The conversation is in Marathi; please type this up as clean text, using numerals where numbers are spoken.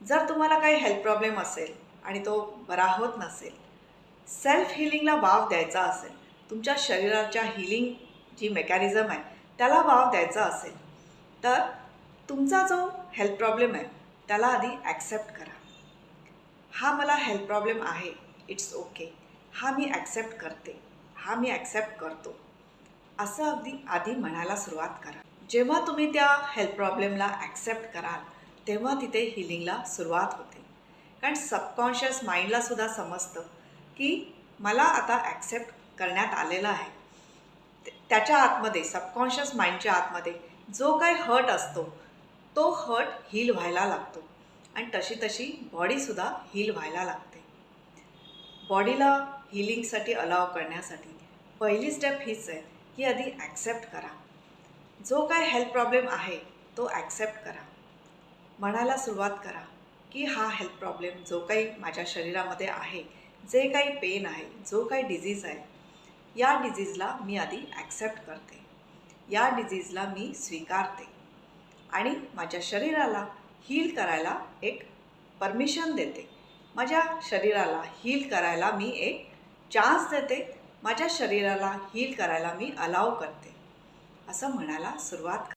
जर तुम्हाला काही हेल्थ प्रॉब्लेम असेल आणि तो बरा होत नसेल, सेल्फ हिलिंगला वाव द्यायचा असेल, तुमच्या शरीराच्या हिलिंग जी मेकॅनिझम आहे त्याला वाव द्यायचा असेल, तर तुमचा जो हेल्थ प्रॉब्लेम आहे त्याला आधी ॲक्सेप्ट करा. हा मला हेल्थ प्रॉब्लेम आहे, इट्स ओके, हा मी ॲक्सेप्ट करते, हा मी ॲक्सेप्ट करतो, असं अगदी आधी म्हणायला सुरुवात करा. जेव्हा तुम्ही त्या हेल्थ प्रॉब्लेमला ॲक्सेप्ट कराल तेव्हा तिथे हिलिंगला सुरुवात होते. कारण सबकॉन्शियस माइंडला सुद्धा समजतं की मला आता ॲक्सेप्ट करण्यात आलेलं आहे. त्याच्या आतमध्ये, सबकॉन्शियस माइंडच्या आतमध्ये जो काही हर्ट असतो तो हर्ट हील व्हायला लागतो आणि तशी तशी बॉडीसुद्धा हील व्हायला लागते. बॉडीला हिलिंगसाठी अलाव करण्यासाठी पहिली स्टेप हीच आहे की आधी ॲक्सेप्ट करा. जो काय हेल्थ प्रॉब्लेम आहे तो ॲक्सेप्ट करा. म्हणायला सुरुवात करा की हा हेल्थ प्रॉब्लेम जो काही माझ्या शरीरामध्ये आहे, जे काही पेन आहे, जो काही डिझीज आहे, या डिझीजला मी आधी ॲक्सेप्ट करते, या डिझीजला मी स्वीकारते आणि माझ्या शरीराला हील करायला एक परमिशन देते. माझ्या शरीराला हील करायला मी एक चान्स देते, माझ्या शरीराला हील करायला मी अलाव करते, असं म्हणायला सुरुवात